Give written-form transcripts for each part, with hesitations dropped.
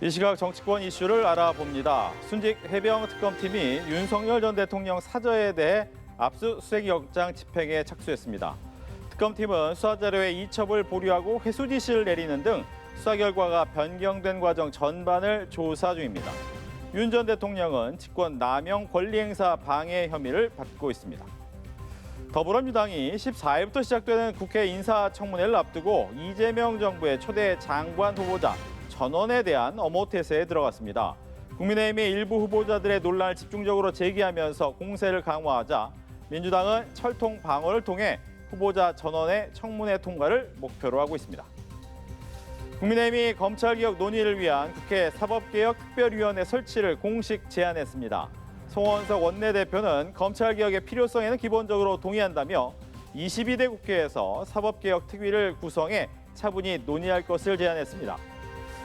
이 시각 정치권 이슈를 알아봅니다. 순직 해병 특검팀이 윤석열 전 대통령 사저에 대해 압수수색 영장 집행에 착수했습니다. 특검팀은 수사자료의 이첩을 보류하고 회수 지시를 내리는 등 수사 결과가 변경된 과정 전반을 조사 중입니다. 윤 전 대통령은 직권 남용 권리행사 방해 혐의를 받고 있습니다. 더불어민주당이 14일부터 시작되는 국회 인사청문회를 앞두고 이재명 정부의 초대 장관 후보자 전원에 대한 엄호태세에 들어갔습니다. 국민의힘의 일부 후보자들의 논란을 집중적으로 제기하면서 공세를 강화하자 민주당은 철통 방어를 통해 후보자 전원의 청문회 통과를 목표로 하고 있습니다. 국민의힘이 검찰개혁 논의를 위한 국회 사법개혁특별위원회 설치를 공식 제안했습니다. 송원석 원내대표는 검찰개혁의 필요성에는 기본적으로 동의한다며 22대 국회에서 사법개혁특위를 구성해 차분히 논의할 것을 제안했습니다.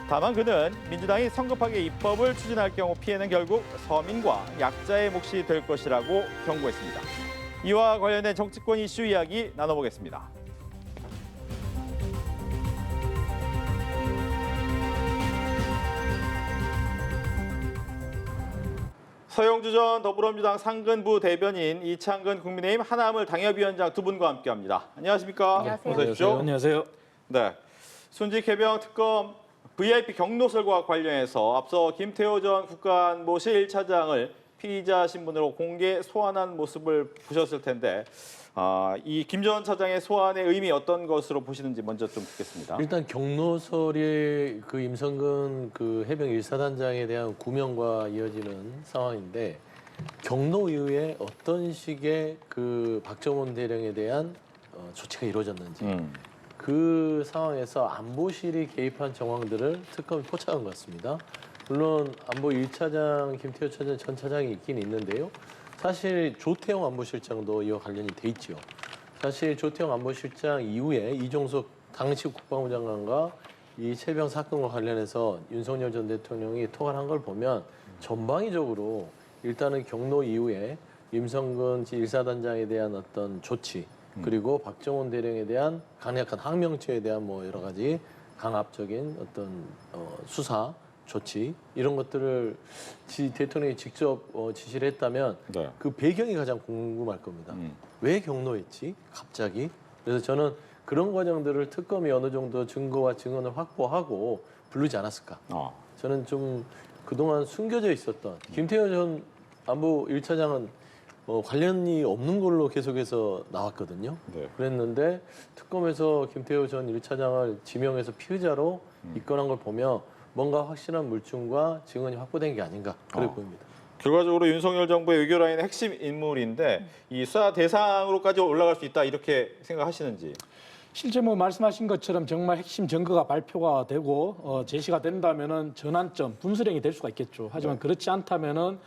다만 그는 민주당이 성급하게 입법을 추진할 경우 피해는 결국 서민과 약자의 몫이 될 것이라고 경고했습니다. 이와 관련된 정치권 이슈 이야기 나눠보겠습니다. 서영주 전 더불어민주당 상근부 대변인, 이창근 국민의힘 하나물 당협위원장 두 분과 함께합니다. 안녕하십니까? 안녕하세요. 어서 오십시오. 안녕하세요. 네, 순직 해병 특검 VIP 경로설과 관련해서 앞서 김태호 전 국가안보실 1차장을 피의자 신분으로 공개 소환한 모습을 보셨을 텐데 이 김 전 차장의 소환의 의미 어떤 것으로 보시는지 먼저 좀 듣겠습니다. 일단 경로설이 그 임성근 그 해병 1사단장에 대한 구명과 이어지는 상황인데 경로 이후에 어떤 식의 그 박정원 대령에 대한 조치가 이루어졌는지 그 상황에서 안보실이 개입한 정황들을 특검이 포착한 것 같습니다. 물론 안보 1차장 김태호 전 차장이 있긴 있는데요. 사실 조태용 안보실장도 이와 관련이 돼 있죠. 사실 조태용 안보실장 이후에 이종석 당시 국방부 장관과 이 채병 사건과 관련해서 윤석열 전 대통령이 통화를 한 걸 보면 전방위적으로 일단은 경로 이후에 임성근 1사단장에 대한 어떤 조치 그리고 박정원 대령에 대한 강력한 항명죄에 대한 뭐 여러 가지 강압적인 어떤 수사 조치 이런 것들을 대통령이 직접 지시를 했다면 네. 그 배경이 가장 궁금할 겁니다. 왜 경로했지? 갑자기? 그래서 저는 그런 과정들을 특검이 어느 정도 증거와 증언을 확보하고 부르지 않았을까? 저는 좀 그동안 숨겨져 있었던 김태호 전 안보 1차장은 관련이 없는 걸로 계속해서 나왔거든요. 네. 그랬는데 특검에서 김태호 전 1차장을 지명해서 피의자로 입건한 걸 보면 뭔가 확실한 물증과 증언이 확보된 게 아닌가 그래 보입니다. 결과적으로 윤석열 정부의 외교라인의 핵심 인물인데 이 수사 대상으로까지 올라갈 수 있다 이렇게 생각하시는지? 실제 뭐 말씀하신 것처럼 정말 핵심 증거가 발표가 되고 제시가 된다면은 전환점, 분수령이 될 수가 있겠죠. 하지만 그렇지 않다면은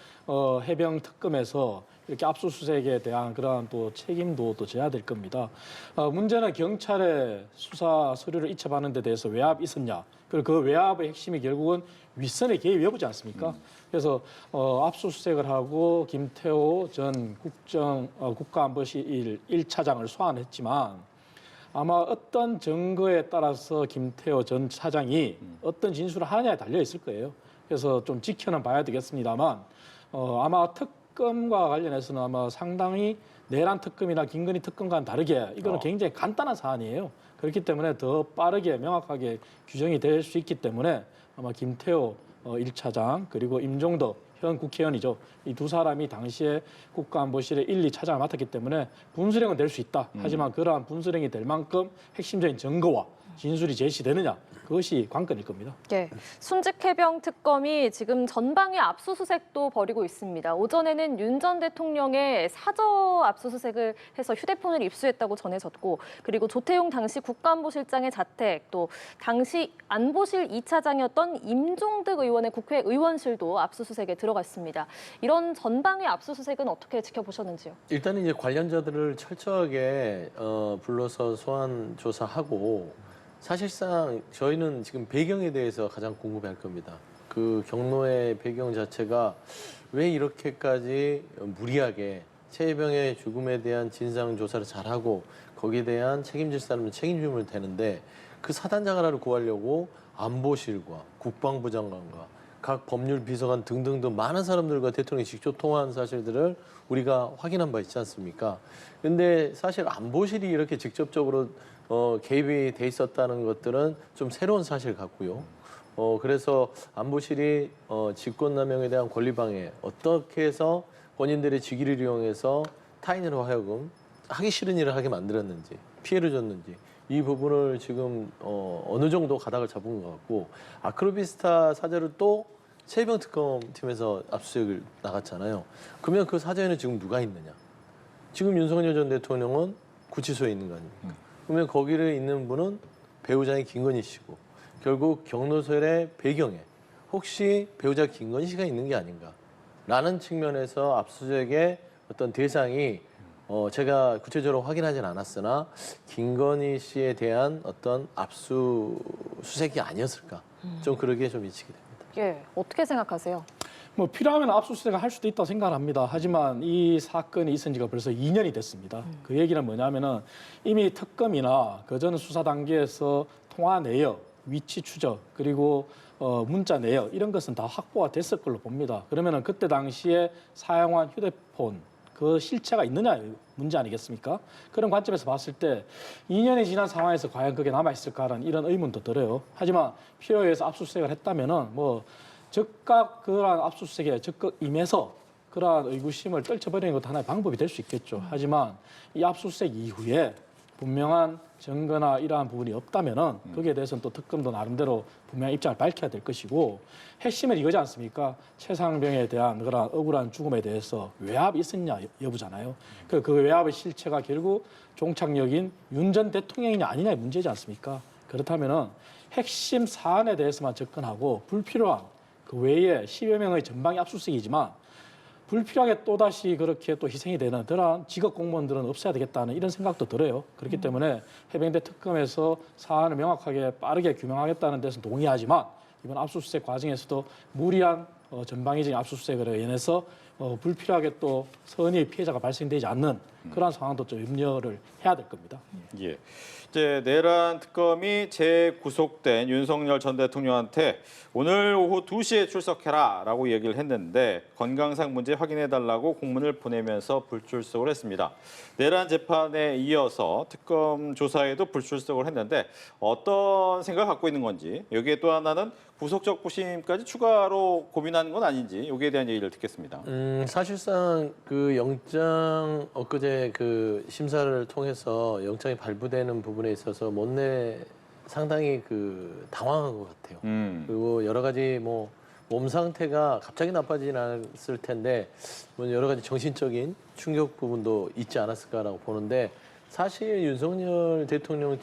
해병 특검에서 이렇게 압수수색에 대한 그러한 또 책임도 또 져야 될 겁니다. 문제는 경찰의 수사 서류를 이첩하는 데 대해서 외압이 있었냐. 그리고 그 외압의 핵심이 결국은 윗선의 개입 여부지 않습니까? 그래서 압수수색을 하고 김태호 전 국가안보실 1차장을 소환했지만 아마 어떤 증거에 따라서 김태호 전 차장이 어떤 진술을 하느냐에 달려 있을 거예요. 그래서 좀 지켜는 봐야 되겠습니다만 아마 특검과 관련해서는 아마 상당히 내란 특검이나 김건희 특검과는 다르게 이거는 굉장히 간단한 사안이에요. 그렇기 때문에 더 빠르게 명확하게 규정이 될 수 있기 때문에 아마 김태호 1차장 그리고 임종덕 현 국회의원이죠. 이 두 사람이 당시에 국가안보실의 1, 2차장을 맡았기 때문에 분수령은 될 수 있다. 하지만 그러한 분수령이 될 만큼 핵심적인 증거와 진술이 제시되느냐. 그것이 관건일 겁니다. 네, 순직 해병 특검이 지금 전방위 압수수색도 벌이고 있습니다. 오전에는 윤 전 대통령의 사저 압수수색을 해서 휴대폰을 입수했다고 전해졌고, 그리고 조태용 당시 국가안보실장의 자택, 또 당시 안보실 2차장이었던 임종득 의원의 국회 의원실도 압수수색에 들어갔습니다. 이런 전방위 압수수색은 어떻게 지켜보셨는지요? 일단은 이제 관련자들을 철저하게 불러서 소환 조사하고 사실상 저희는 지금 배경에 대해서 가장 궁금해할 겁니다. 그 경로의 배경 자체가 왜 이렇게까지 무리하게 최혜병의 죽음에 대한 진상 조사를 잘하고 거기에 대한 책임질 사람은 책임지면 되는데 그 사단장을 하러 구하려고 안보실과 국방부 장관과 각 법률 비서관 등등등 많은 사람들과 대통령이 직접 통화한 사실들을 우리가 확인한 바 있지 않습니까? 근데 사실 안보실이 이렇게 직접적으로 개입이 돼 있었다는 것들은 좀 새로운 사실 같고요. 그래서 안보실이 직권남용에 대한 권리방해 어떻게 해서 본인들의 직위를 이용해서 타인으로 하여금 하기 싫은 일을 하게 만들었는지 피해를 줬는지 이 부분을 지금 어느 정도 가닥을 잡은 것 같고 아크로비스타 사저를 또 최혜병 특검팀에서 압수수색을 나갔잖아요. 그러면 그 사저에는 지금 누가 있느냐? 지금 윤석열 전 대통령은 구치소에 있는 거 아닙니까? 그러면 거기를 있는 분은 배우자인 김건희 씨고 결국 경로설의 배경에 혹시 배우자 김건희 씨가 있는 게 아닌가라는 측면에서 압수수색의 어떤 대상이 제가 구체적으로 확인하진 않았으나 김건희 씨에 대한 어떤 압수수색이 아니었을까 좀 그러기에 좀 미치게 됩니다. 예, 어떻게 생각하세요? 뭐 필요하면 압수수색을 할 수도 있다고 생각합니다. 하지만 이 사건이 있은 지가 벌써 2년이 됐습니다. 그 얘기는 뭐냐면은 이미 특검이나 그전 수사 단계에서 통화 내역, 위치 추적, 그리고 문자 내역 이런 것은 다 확보가 됐을 걸로 봅니다. 그러면은 그때 당시에 사용한 휴대폰 그 실체가 있느냐 문제 아니겠습니까? 그런 관점에서 봤을 때 2년이 지난 상황에서 과연 그게 남아있을까라는 이런 의문도 들어요. 하지만 필요에 의해서 압수수색을 했다면은 뭐 즉각 그러한 압수수색에 적극 임해서 그러한 의구심을 떨쳐버리는 것도 하나의 방법이 될 수 있겠죠. 하지만 이 압수수색 이후에 분명한 증거나 이러한 부분이 없다면은 거기에 대해서는 또 특검도 나름대로 분명한 입장을 밝혀야 될 것이고 핵심은 이거지 않습니까? 최상병에 대한 그런 억울한 죽음에 대해서 외압이 있었냐 여부잖아요. 그 외압의 실체가 결국 종착역인 윤 전 대통령이냐 아니냐의 문제지 않습니까? 그렇다면은 핵심 사안에 대해서만 접근하고 불필요한 그 외에 10여 명의 전방위 압수수색이지만 불필요하게 또다시 그렇게 또 희생이 되는 그러한 직업 공무원들은 없어야 되겠다는 이런 생각도 들어요. 그렇기 때문에 해병대 특검에서 사안을 명확하게 빠르게 규명하겠다는 데서 동의하지만 이번 압수수색 과정에서도 무리한 전방위적인 압수수색으로 인해서 불필요하게 또 선의의 피해자가 발생되지 않는 그러한 상황도 좀 염려를 해야 될 겁니다. 예. 이제 내란 특검이 재구속된 윤석열 전 대통령한테 오늘 오후 2시에 출석해라라고 얘기를 했는데 건강상 문제 확인해달라고 공문을 보내면서 불출석을 했습니다. 내란 재판에 이어서 특검 조사에도 불출석을 했는데 어떤 생각을 갖고 있는 건지 여기에 또 하나는 구속적 부심까지 추가로 고민하는 건 아닌지 여기에 대한 얘기를 듣겠습니다. 사실상 그 영장 엊그제 그 심사를 통해서 영장이 발부되는 부분에 있어서 못내 상당히 그 당황한 것 같아요. 그리고 여러 가지 뭐 몸 상태가 갑자기 나빠지진 않았을 텐데 뭐 여러 가지 정신적인 충격 부분도 있지 않았을까라고 보는데 사실 윤석열 대통령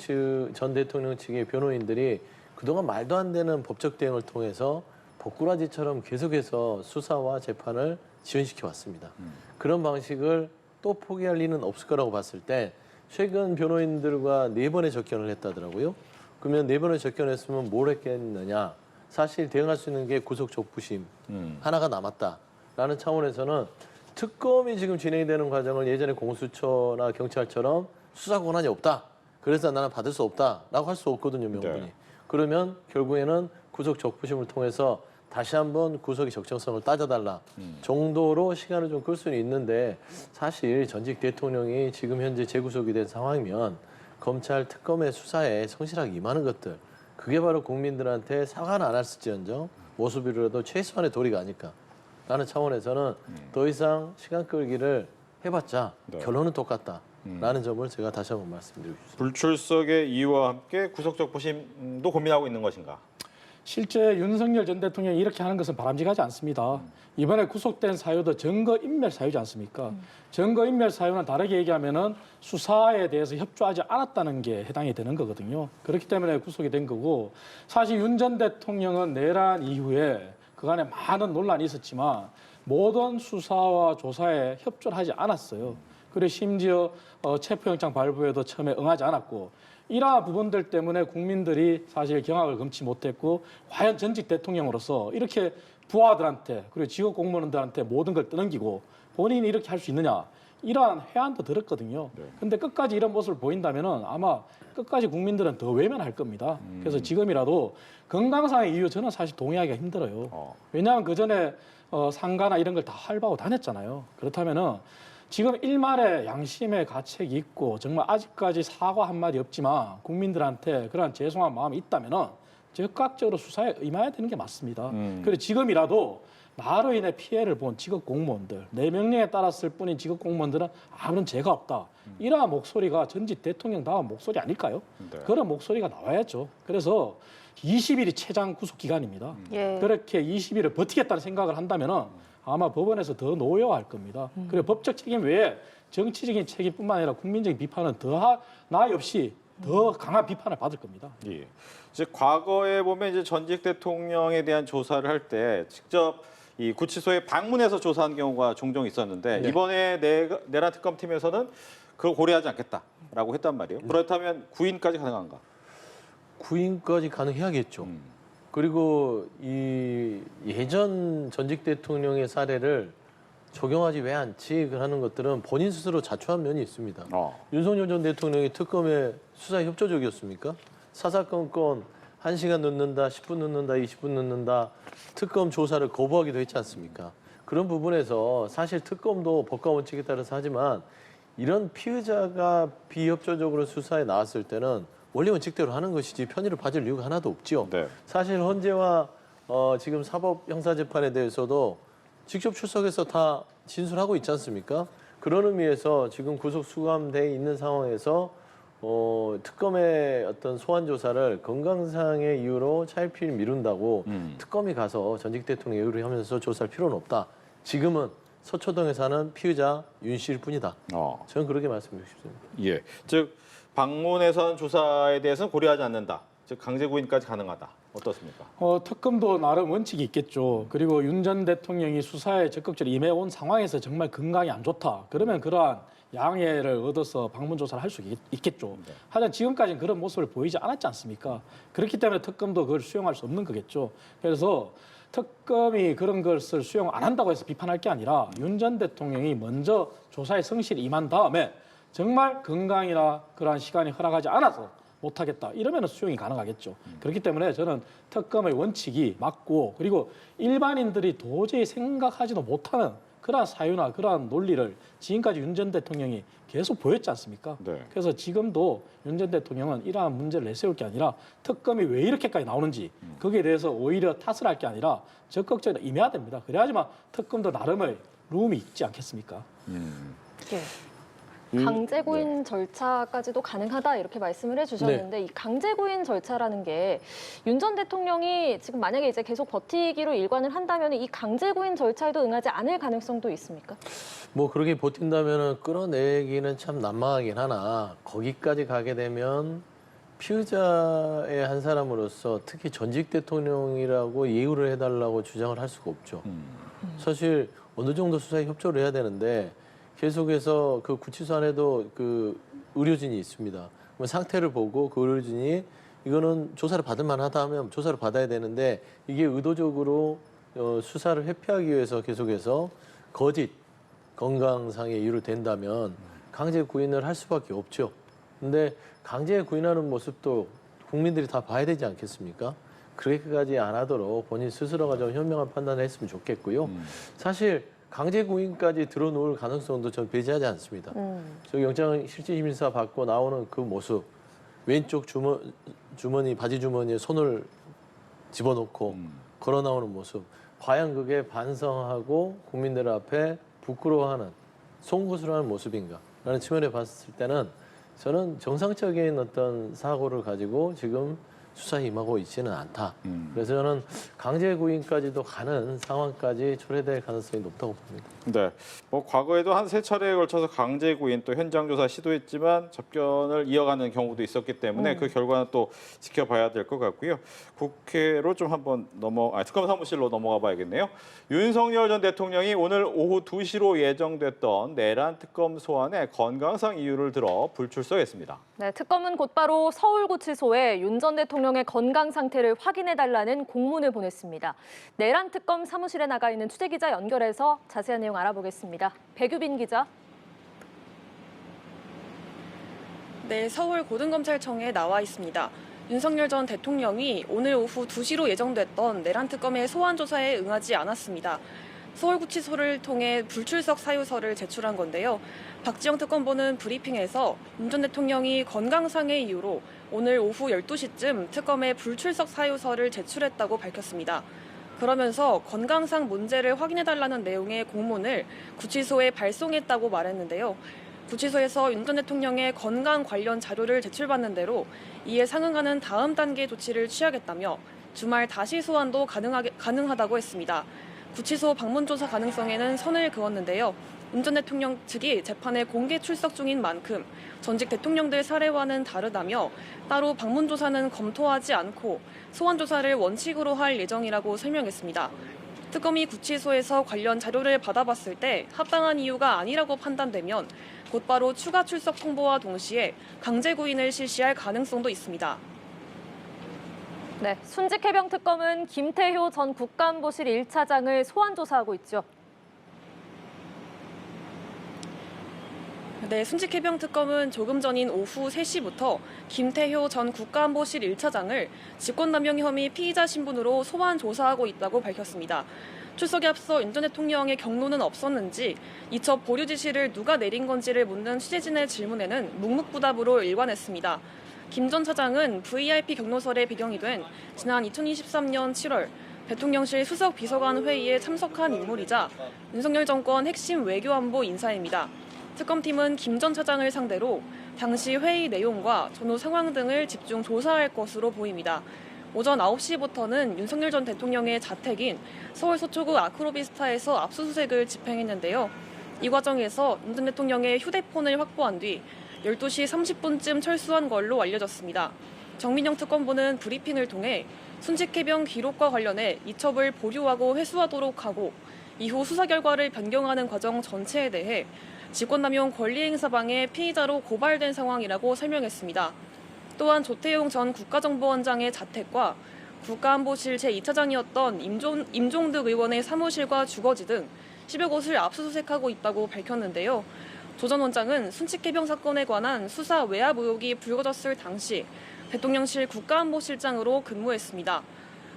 전 대통령 측의 변호인들이 그동안 말도 안 되는 법적 대응을 통해서 복꾸라지처럼 계속해서 수사와 재판을 지연시켜 왔습니다. 그런 방식을 또 포기할 리는 없을 거라고 봤을 때 최근 변호인들과 4번의 접견을 했다더라고요. 그러면 4번을 접견했으면 뭘 했겠느냐. 사실 대응할 수 있는 게 구속 적부심 하나가 남았다라는 차원에서는 특검이 지금 진행이 되는 과정을 예전에 공수처나 경찰처럼 수사 권한이 없다. 그래서 나는 받을 수 없다라고 할 수 없거든요, 명분이. 네. 그러면 결국에는 구속 적부심을 통해서 다시 한번 구속의 적정성을 따져달라 정도로 시간을 좀 끌 수는 있는데 사실 전직 대통령이 지금 현재 재구속이 된 상황이면 검찰 특검의 수사에 성실하게 임하는 것들 그게 바로 국민들한테 사과는 안 했을지언정 모습이라도 최소한의 도리가 아닐까라는 차원에서는 더 이상 시간 끌기를 해봤자 네. 결론은 똑같다라는 점을 제가 다시 한번 말씀드리고 싶습니다. 불출석의 이유와 함께 구속적 부심도 고민하고 있는 것인가? 실제 윤석열 전 대통령이 이렇게 하는 것은 바람직하지 않습니다. 이번에 구속된 사유도 증거인멸 사유지 않습니까? 증거인멸 사유는 다르게 얘기하면은 수사에 대해서 협조하지 않았다는 게 해당이 되는 거거든요. 그렇기 때문에 구속이 된 거고 사실 윤 전 대통령은 내란 이후에 그간에 많은 논란이 있었지만 모든 수사와 조사에 협조를 하지 않았어요. 그리고 심지어 체포영장 발부에도 처음에 응하지 않았고 이러한 부분들 때문에 국민들이 사실 경악을 금치 못했고 과연 전직 대통령으로서 이렇게 부하들한테 그리고 직업 공무원들한테 모든 걸 떠넘기고 본인이 이렇게 할 수 있느냐 이러한 회한도 들었거든요. 네. 근데 끝까지 이런 모습을 보인다면은 아마 끝까지 국민들은 더 외면할 겁니다. 그래서 지금이라도 건강상의 이유 저는 사실 동의하기가 힘들어요. 왜냐하면 그 전에 상가나 이런 걸 다 할바하고 다녔잖아요. 그렇다면은 지금 일말의 양심의 가책이 있고 정말 아직까지 사과 한마디 없지만 국민들한테 그러한 죄송한 마음이 있다면은 적극적으로 수사에 임해야 되는 게 맞습니다. 그리고 지금이라도 나로 인해 피해를 본 직업 공무원들, 내 명령에 따랐을 뿐인 직업 공무원들은 아무런 죄가 없다. 이러한 목소리가 전직 대통령다운 목소리 아닐까요? 네. 그런 목소리가 나와야죠. 그래서 20일이 최장 구속 기간입니다. 예. 그렇게 20일을 버티겠다는 생각을 한다면은 아마 법원에서 더 노여워할 겁니다. 그리고 법적 책임 외에 정치적인 책임뿐만 아니라 국민적인 비판은 더 나위 없이 더 강한 비판을 받을 겁니다. 예. 이제 과거에 보면 이제 전직 대통령에 대한 조사를 할 때 직접 이 구치소에 방문해서 조사한 경우가 종종 있었는데 네. 이번에 내란 특검팀에서는 그걸 고려하지 않겠다라고 했단 말이에요. 그렇다면 구인까지 가능한가? 구인까지 가능해야겠죠. 그리고 이 예전 전직 대통령의 사례를 적용하지 왜 않지 하는 것들은 본인 스스로 자초한 면이 있습니다. 윤석열 전 대통령이 특검에 수사에 협조적이었습니까? 사사건건 1시간 늦는다, 10분 늦는다, 20분 늦는다 특검 조사를 거부하기도 했지 않습니까? 그런 부분에서 사실 특검도 법과 원칙에 따라서 하지만 이런 피의자가 비협조적으로 수사에 나왔을 때는 원리 원칙대로 하는 것이지 편의를 봐줄 이유가 하나도 없죠. 네. 사실 헌재와 지금 사법 형사재판에 대해서도 직접 출석해서 다 진술하고 있지 않습니까? 그런 의미에서 지금 구속 수감돼 있는 상황에서 특검의 어떤 소환 조사를 건강상의 이유로 차일피일 미룬다고 특검이 가서 전직 대통령 예우를 하면서 조사할 필요는 없다. 지금은 서초동에 사는 피의자 윤 씨일 뿐이다. 저는 그렇게 말씀드리고 싶습니다. 예. 즉 방문해선 조사에 대해서는 고려하지 않는다. 즉 강제 구인까지 가능하다. 어떻습니까? 특검도 나름 원칙이 있겠죠. 그리고 윤 전 대통령이 수사에 적극적으로 임해온 상황에서 정말 건강이 안 좋다. 그러면 그러한 양해를 얻어서 방문 조사를 할 수 있겠죠. 하지만 지금까지는 그런 모습을 보이지 않았지 않습니까? 그렇기 때문에 특검도 그걸 수용할 수 없는 거겠죠. 그래서 특검이 그런 것을 수용 안 한다고 해서 비판할 게 아니라 윤 전 대통령이 먼저 조사에 성실히 임한 다음에 정말 건강이나 그러한 시간이 허락하지 않아서 못하겠다 이러면 수용이 가능하겠죠. 그렇기 때문에 저는 특검의 원칙이 맞고 그리고 일반인들이 도저히 생각하지도 못하는 그러한 사유나 그러한 논리를 지금까지 윤 전 대통령이 계속 보였지 않습니까? 네. 그래서 지금도 윤 전 대통령은 이러한 문제를 내세울 게 아니라 특검이 왜 이렇게까지 나오는지 거기에 대해서 오히려 탓을 할 게 아니라 적극적으로 임해야 됩니다. 그래야지만 특검도 나름의 룸이 있지 않겠습니까? 예. 강제 구인 절차까지도 가능하다 이렇게 말씀을 해주셨는데 이 강제 구인 절차라는 게 윤 전 대통령이 지금 만약에 이제 계속 버티기로 일관을 한다면 이 강제 구인 절차에도 응하지 않을 가능성도 있습니까? 뭐 그렇게 버틴다면은 끌어내기는 참 난망하긴 하나 거기까지 가게 되면 피의자의 한 사람으로서 특히 전직 대통령이라고 예우를 해달라고 주장을 할 수가 없죠. 사실 어느 정도 수사에 협조를 해야 되는데 계속해서 그 구치소 안에도 그 의료진이 있습니다. 상태를 보고 그 의료진이 이거는 조사를 받을 만하다 하면 조사를 받아야 되는데 이게 의도적으로 수사를 회피하기 위해서 계속해서 거짓 건강상의 이유로 된다면 강제 구인을 할 수밖에 없죠. 근데 강제 구인하는 모습도 국민들이 다 봐야 되지 않겠습니까? 그렇게까지 안 하도록 본인 스스로가 좀 현명한 판단을 했으면 좋겠고요. 사실 강제 구인까지 들어놓을 가능성도 전 배제하지 않습니다. 저 영장 실질심사 받고 나오는 그 모습, 왼쪽 주머니 바지 주머니에 손을 집어넣고 걸어 나오는 모습, 과연 그게 반성하고 국민들 앞에 부끄러워하는 송구스러운 하는 모습인가라는 측면에 봤을 때는 저는 정상적인 어떤 사고를 가지고 지금 수사에 임하고 있지는 않다. 그래서 저는 강제 구인까지도 가는 상황까지 초래될 가능성이 높다고 봅니다. 네, 뭐 과거에도 한 3차례에 걸쳐서 강제 구인 또 현장 조사 시도했지만 접견을 이어가는 경우도 있었기 때문에 그 결과는 또 지켜봐야 될 것 같고요. 국회로 좀 한번 특검 사무실로 넘어가 봐야겠네요. 윤석열 전 대통령이 오늘 오후 2시로 예정됐던 내란 특검 소환에 건강상 이유를 들어 불출석했습니다. 네, 특검은 곧바로 서울구치소에 윤 전 대통령의 건강 상태를 확인해달라는 공문을 보냈습니다. 내란 특검 사무실에 나가 있는 취재기자 연결해서 자세한 내용 알아보겠습니다. 백유빈 기자. 네, 서울 고등검찰청에 나와 있습니다. 윤석열 전 대통령이 오늘 오후 2시로 예정됐던 내란 특검의 소환 조사에 응하지 않았습니다. 서울구치소를 통해 불출석 사유서를 제출한 건데요. 박지영 특검보는 브리핑에서 윤 전 대통령이 건강상의 이유로 오늘 오후 12시쯤 특검에 불출석 사유서를 제출했다고 밝혔습니다. 그러면서 건강상 문제를 확인해달라는 내용의 공문을 구치소에 발송했다고 말했는데요. 구치소에서 윤 전 대통령의 건강 관련 자료를 제출받는 대로 이에 상응하는 다음 단계 조치를 취하겠다며 주말 다시 소환도 가능하다고 했습니다. 구치소 방문 조사 가능성에는 선을 그었는데요. 윤 전 대통령 측이 재판에 공개 출석 중인 만큼 전직 대통령들 사례와는 다르다며 따로 방문 조사는 검토하지 않고 소환 조사를 원칙으로 할 예정이라고 설명했습니다. 특검이 구치소에서 관련 자료를 받아봤을 때 합당한 이유가 아니라고 판단되면 곧바로 추가 출석 통보와 동시에 강제 구인을 실시할 가능성도 있습니다. 네, 순직해병 특검은 김태효 전 국가안보실 1차장을 소환 조사하고 있죠. 네, 순직해병 특검은 조금 전인 오후 3시부터 김태효 전 국가안보실 1차장을 직권남용 혐의 피의자 신분으로 소환 조사하고 있다고 밝혔습니다. 출석에 앞서 윤 전 대통령의 경로는 없었는지, 이첩 보류 지시를 누가 내린 건지를 묻는 취재진의 질문에는 묵묵부답으로 일관했습니다. 김 전 차장은 VIP 경로설의 배경이 된 지난 2023년 7월 대통령실 수석 비서관 회의에 참석한 인물이자 윤석열 정권 핵심 외교안보 인사입니다. 특검팀은 김 전 차장을 상대로 당시 회의 내용과 전후 상황 등을 집중 조사할 것으로 보입니다. 오전 9시부터는 윤석열 전 대통령의 자택인 서울 서초구 아크로비스타에서 압수수색을 집행했는데요. 이 과정에서 윤 전 대통령의 휴대폰을 확보한 뒤 12시 30분쯤 철수한 걸로 알려졌습니다. 정민영 특검보는 브리핑을 통해 순직해병 기록과 관련해 이첩을 보류하고 회수하도록 하고 이후 수사 결과를 변경하는 과정 전체에 대해 직권남용 권리행사방해 피의자로 고발된 상황이라고 설명했습니다. 또한 조태용 전 국가정보원장의 자택과 국가안보실 제2차장이었던 임종득 의원의 사무실과 주거지 등 10여 곳을 압수수색하고 있다고 밝혔는데요. 조 전 원장은 순직해병 사건에 관한 수사 외압 의혹이 불거졌을 당시 대통령실 국가안보실장으로 근무했습니다.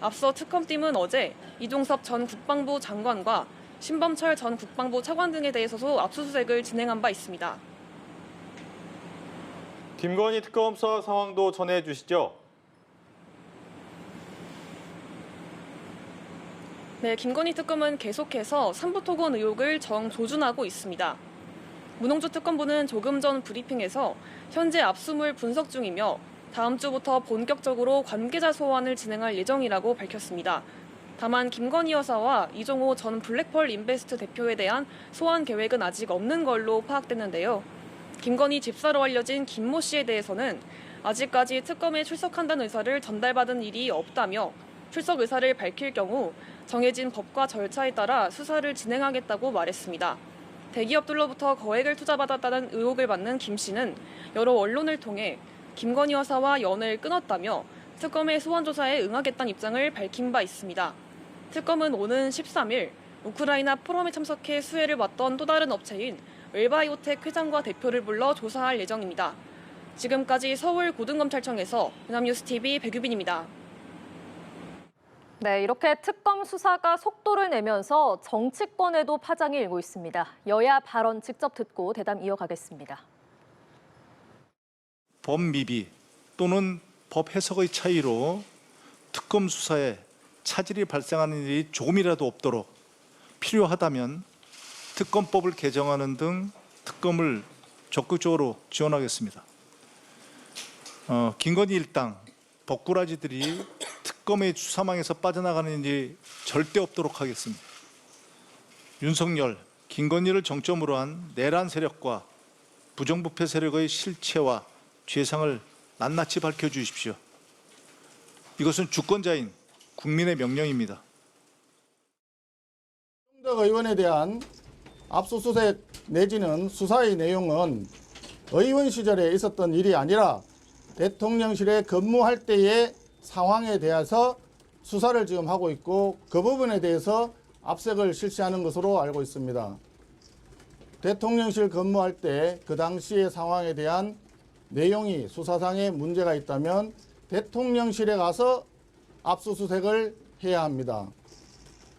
앞서 특검팀은 어제 이종섭 전 국방부 장관과 신범철 전 국방부 차관 등에 대해서도 압수수색을 진행한 바 있습니다. 김건희 특검 수사 상황도 전해주시죠. 네, 김건희 특검은 계속해서 삼부토건 의혹을 정조준하고 있습니다. 문홍주 특검보는 조금 전 브리핑에서 현재 압수물 분석 중이며 다음 주부터 본격적으로 관계자 소환을 진행할 예정이라고 밝혔습니다. 다만 김건희 여사와 이종호 전 블랙펄 인베스트 대표에 대한 소환 계획은 아직 없는 걸로 파악됐는데요. 김건희 집사로 알려진 김모 씨에 대해서는 아직까지 특검에 출석한다는 의사를 전달받은 일이 없다며 출석 의사를 밝힐 경우 정해진 법과 절차에 따라 수사를 진행하겠다고 말했습니다. 대기업들로부터 거액을 투자받았다는 의혹을 받는 김 씨는 여러 언론을 통해 김건희 여사와 연을 끊었다며 특검의 소환 조사에 응하겠다는 입장을 밝힌 바 있습니다. 특검은 오는 13일 우크라이나 포럼에 참석해 수혜를 받던 또 다른 업체인 웰바이오텍 회장과 대표를 불러 조사할 예정입니다. 지금까지 서울 고등검찰청에서 연합뉴스TV 백유빈입니다. 네, 이렇게 특검 수사가 속도를 내면서 정치권에도 파장이 일고 있습니다. 여야 발언 직접 듣고 대담 이어가겠습니다. 법 미비 또는 법 해석의 차이로 특검 수사에 차질이 발생하는 일이 조금이라도 없도록 필요하다면 특검법을 개정하는 등 특검을 적극적으로 지원하겠습니다. 김건희 일당, 법꾸라지들이 특검의 수사망에서 빠져나가는 일이 절대 없도록 하겠습니다. 윤석열, 김건희를 정점으로 한 내란 세력과 부정부패 세력의 실체와 죄상을 낱낱이 밝혀주십시오. 이것은 주권자인 국민의 명령입니다. 김종덕 의원에 대한 압수수색 내지는 수사의 내용은 의원 시절에 있었던 일이 아니라 대통령실에 근무할 때의 상황에 대해서 수사를 지금 하고 있고 그 부분에 대해서 압색을 실시하는 것으로 알고 있습니다. 대통령실 근무할 때 그 당시의 상황에 대한 내용이 수사상에 문제가 있다면 대통령실에 가서 압수수색을 해야 합니다.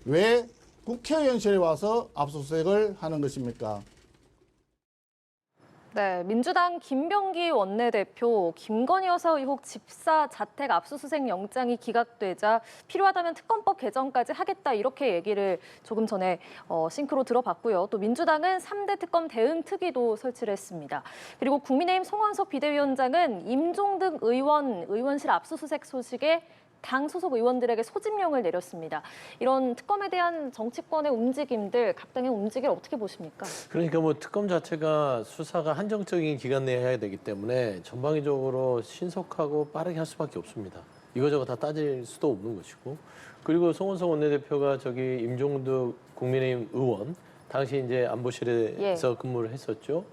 왜 국회의원실에 와서 압수수색을 하는 것입니까? 네, 민주당 김병기 원내대표 김건희 여사 의혹 집사 자택 압수수색 영장이 기각되자 필요하다면 특검법 개정까지 하겠다 이렇게 얘기를 조금 전에 싱크로 들어봤고요. 또 민주당은 3대 특검 대응 특위도 설치를 했습니다. 그리고 국민의힘 송원석 비대위원장은 임종득 의원실 압수수색 소식에 당 소속 의원들에게 소집령을 내렸습니다. 이런 특검에 대한 정치권의 움직임들, 각 당의 움직임을 어떻게 보십니까? 그러니까 뭐 특검 자체가 수사가 한정적인 기간 내에 해야 되기 때문에 전방위적으로 신속하고 빠르게 할 수밖에 없습니다. 이거저거 다 따질 수도 없는 것이고. 그리고 송원석 원내대표가 저기 임종득 국민의힘 의원, 당시 이제 안보실에서 근무를 했었죠.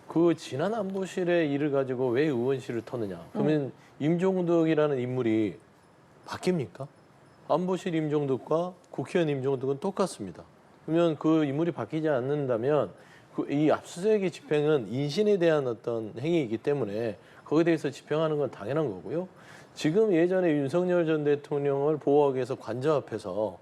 그 지난 안보실의 일을 가지고 왜 의원실을 터느냐. 그러면 임종득이라는 인물이 바뀝니까? 안보실 임종득과 국회의원 임종득은 똑같습니다. 그러면 그 인물이 바뀌지 않는다면 이 압수수색의 집행은 인신에 대한 어떤 행위이기 때문에 거기에 대해서 집행하는 건 당연한 거고요. 지금 예전에 윤석열 전 대통령을 보호하기 위해서 관저 앞에서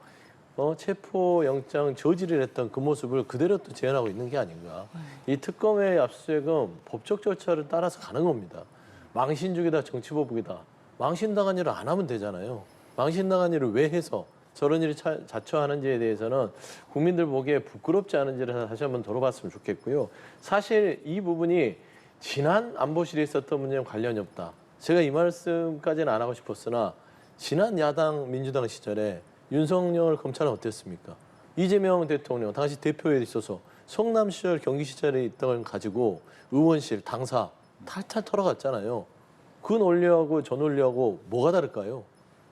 체포영장 저지를 했던 그 모습을 그대로 또 재현하고 있는 게 아닌가. 이 특검의 압수수색은 법적 절차를 따라서 가는 겁니다. 망신주기다 정치보복이다. 망신당한 일을 안 하면 되잖아요. 망신당한 일을 왜 해서 저런 일이 자초하는지에 대해서는 국민들 보기에 부끄럽지 않은지를 다시 한번 들어봤으면 좋겠고요. 사실 이 부분이 지난 안보실에 있었던 문제와 관련이 없다. 제가 이 말씀까지는 안 하고 싶었으나 지난 야당 민주당 시절에 윤석열 검찰은 어땠습니까? 이재명 대통령 당시 대표에 있어서 성남 시절 경기 시절에 있던 걸 가지고 의원실 당사 탈탈 털어갔잖아요. 그 논리하고 저 논리하고 뭐가 다를까요?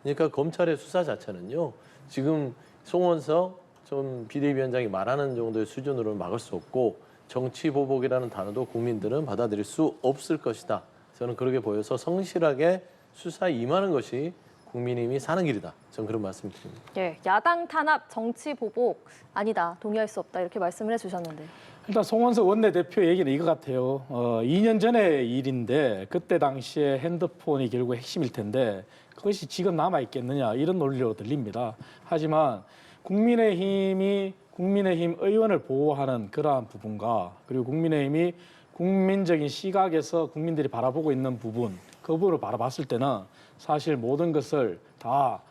그러니까 검찰의 수사 자체는요. 지금 송원석 전 비대위원장이 말하는 정도의 수준으로는 막을 수 없고 정치보복이라는 단어도 국민들은 받아들일 수 없을 것이다. 저는 그렇게 보여서 성실하게 수사에 임하는 것이 국민의힘이 사는 길이다. 저는 그런 말씀드립니다. 예, 야당 탄압, 정치 보복 아니다. 동의할 수 없다. 이렇게 말씀을 해주셨는데. 일단 송원석 원내대표 얘기는 이거 같아요. 2년 전의 일인데 그때 당시에 핸드폰이 결국 핵심일 텐데 그것이 지금 남아있겠느냐 이런 논리로 들립니다. 하지만 국민의힘이 국민의힘 의원을 보호하는 그러한 부분과 그리고 국민의힘이 국민적인 시각에서 국민들이 바라보고 있는 부분 그 부분을 바라봤을 때는 사실 모든 것을 다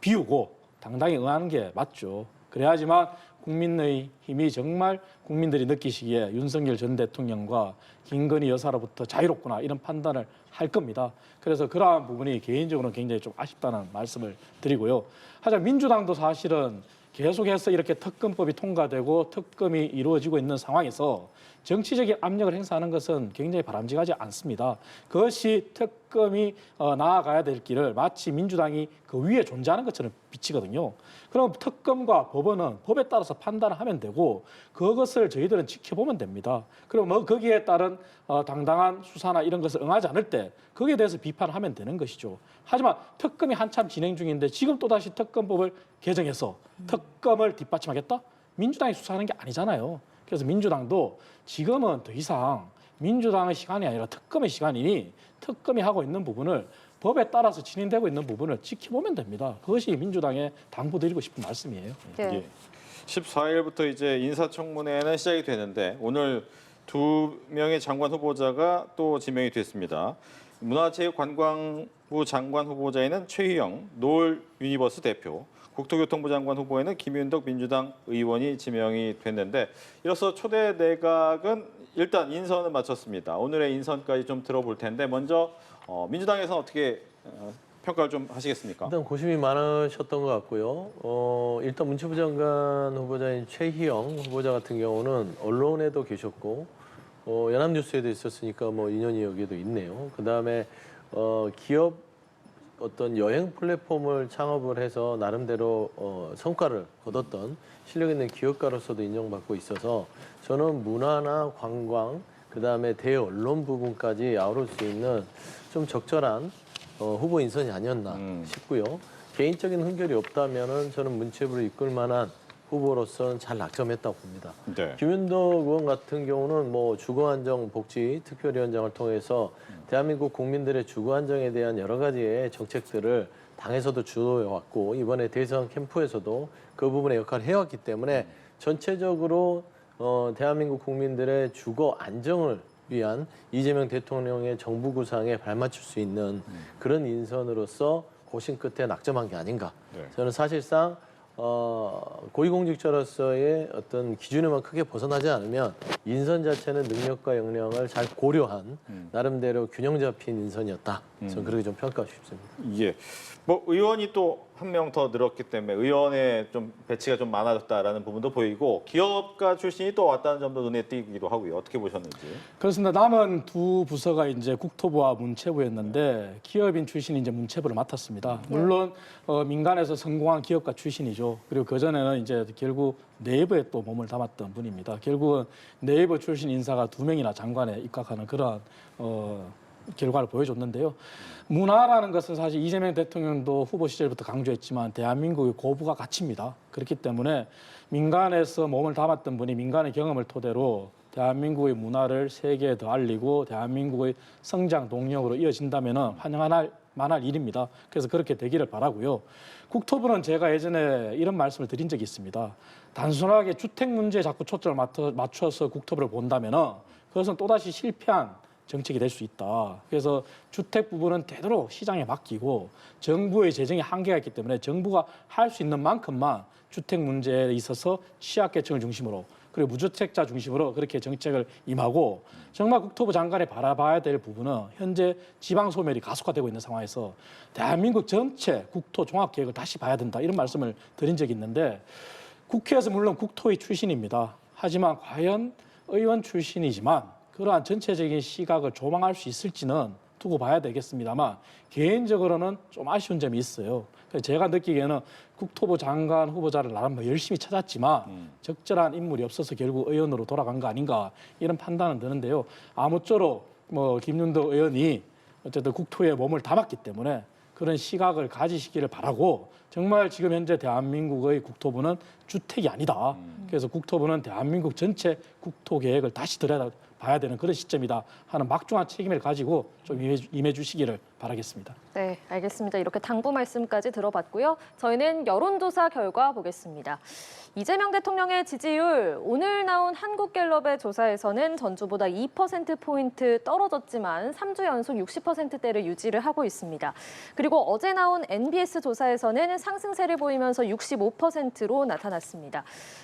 비우고 당당히 응하는 게 맞죠. 그래야지만 국민의힘이 정말 국민들이 느끼시기에 윤석열 전 대통령과 김건희 여사로부터 자유롭구나 이런 판단을 할 겁니다. 그래서 그러한 부분이 개인적으로는 굉장히 좀 아쉽다는 말씀을 드리고요. 하지만 민주당도 사실은 계속해서 이렇게 특검법이 통과되고 특검이 이루어지고 있는 상황에서 정치적인 압력을 행사하는 것은 굉장히 바람직하지 않습니다. 그것이 특검이 나아가야 될 길을 마치 민주당이 그 위에 존재하는 것처럼 비치거든요. 그럼 특검과 법원은 법에 따라서 판단을 하면 되고 그것을 저희들은 지켜보면 됩니다. 그리고 뭐 거기에 따른 당당한 수사나 이런 것을 응하지 않을 때 거기에 대해서 비판을 하면 되는 것이죠. 하지만 특검이 한참 진행 중인데 지금 또다시 특검법을 개정해서 특검을 뒷받침하겠다? 민주당이 수사하는 게 아니잖아요. 그래서 민주당도 지금은 더 이상 민주당의 시간이 아니라 특검의 시간이니 특검이 하고 있는 부분을 법에 따라서 진행되고 있는 부분을 지켜보면 됩니다. 그것이 민주당에 당부드리고 싶은 말씀이에요. 네. 14일부터 이제 인사청문회는 시작이 되는데 오늘 2명의 장관 후보자가 또 지명이 됐습니다. 문화체육관광부 장관 후보자에는 최희영 노을 유니버스 대표, 국토교통부 장관 후보에는 김윤덕 민주당 의원이 지명이 됐는데 이로써 초대 내각은 일단 인선을 마쳤습니다. 오늘의 인선까지 좀 들어볼 텐데 먼저 민주당에서는 어떻게 평가를 좀 하시겠습니까? 일단 고심이 많으셨던 것 같고요. 일단 문체부 장관 후보자인 최희영 후보자 같은 경우는 언론에도 계셨고 연합뉴스에도 있었으니까 뭐 인연이 여기에도 있네요. 그다음에 기업 어떤 여행 플랫폼을 창업을 해서 나름대로 성과를 거뒀던 실력 있는 기업가로서도 인정받고 있어서 저는 문화나 관광 그다음에 대언론 부분까지 아우를 수 있는 좀 적절한 후보 인선이 아니었나 싶고요. 개인적인 흥결이 없다면은 저는 문체부를 이끌 만한 후보로서는 잘 낙점했다고 봅니다. 네. 김윤덕 의원 같은 경우는 뭐 주거안정복지 특별위원장을 통해서 대한민국 국민들의 주거안정에 대한 여러 가지의 정책들을 당에서도 주도해왔고 이번에 대선 캠프에서도 그 부분의 역할을 해왔기 때문에 전체적으로 대한민국 국민들의 주거 안정을 위한 이재명 대통령의 정부 구상에 발맞출 수 있는 그런 인선으로서 고심 끝에 낙점한 게 아닌가. 네. 저는 사실상 고위공직자로서의 어떤 기준에만 크게 벗어나지 않으면 인선 자체는 능력과 역량을 잘 고려한 나름대로 균형 잡힌 인선이었다. 저는 그렇게 좀 평가하고 싶습니다. 예. 뭐 의원이 또 한 명 더 늘었기 때문에 의원의 좀 배치가 좀 많아졌다라는 부분도 보이고 기업가 출신이 또 왔다는 점도 눈에 띄기도 하고요. 어떻게 보셨는지. 그렇습니다. 남은 두 부서가 이제 국토부와 문체부였는데 기업인 출신이 이제 문체부를 맡았습니다. 물론 민간에서 성공한 기업가 출신이죠. 그리고 그 전에는 이제 결국 네이버에 또 몸을 담았던 분입니다. 결국은 네이버 출신 인사가 2명이나 장관에 입각하는 그런 결과를 보여줬는데요. 문화라는 것은 사실 이재명 대통령도 후보 시절부터 강조했지만 대한민국의 고부가 가치입니다. 그렇기 때문에 민간에서 몸을 담았던 분이 민간의 경험을 토대로 대한민국의 문화를 세계에 더 알리고 대한민국의 성장 동력으로 이어진다면 환영할 만할 일입니다. 그래서 그렇게 되기를 바라고요. 국토부는 제가 예전에 이런 말씀을 드린 적이 있습니다. 단순하게 주택 문제에 자꾸 초점을 맞춰서 국토부를 본다면 그것은 또다시 실패한 정책이 될 수 있다. 그래서 주택 부분은 되도록 시장에 맡기고 정부의 재정에 한계가 있기 때문에 정부가 할 수 있는 만큼만 주택 문제에 있어서 취약계층을 중심으로 그리고 무주택자 중심으로 그렇게 정책을 임하고 정말 국토부 장관이 바라봐야 될 부분은 현재 지방 소멸이 가속화되고 있는 상황에서 대한민국 전체 국토 종합계획을 다시 봐야 된다. 이런 말씀을 드린 적이 있는데 국회에서 물론 국토의 출신입니다. 하지만 과연 의원 출신이지만 그러한 전체적인 시각을 조망할 수 있을지는 두고 봐야 되겠습니다만 개인적으로는 좀 아쉬운 점이 있어요. 그래서 제가 느끼기에는 국토부 장관 후보자를 나름 열심히 찾았지만 적절한 인물이 없어서 결국 의원으로 돌아간 거 아닌가 이런 판단은 드는데요. 아무쪼록 뭐 김윤덕 의원이 어쨌든 국토에 몸을 담았기 때문에 그런 시각을 가지시기를 바라고 정말 지금 현재 대한민국의 국토부는 주택이 아니다. 그래서 국토부는 대한민국 전체 국토 계획을 다시 들여다봐야 되는 그런 시점이다 하는 막중한 책임을 가지고 좀 임해 주시기를 바라겠습니다. 네, 알겠습니다. 이렇게 당부 말씀까지 들어봤고요. 저희는 여론조사 결과 보겠습니다. 이재명 대통령의 지지율, 오늘 나온 한국갤럽의 조사에서는 전주보다 2%포인트 떨어졌지만 3주 연속 60%대를 유지를 하고 있습니다. 그리고 어제 나온 NBS 조사에서는 상승세를 보이면서 65%로 나타났습니다.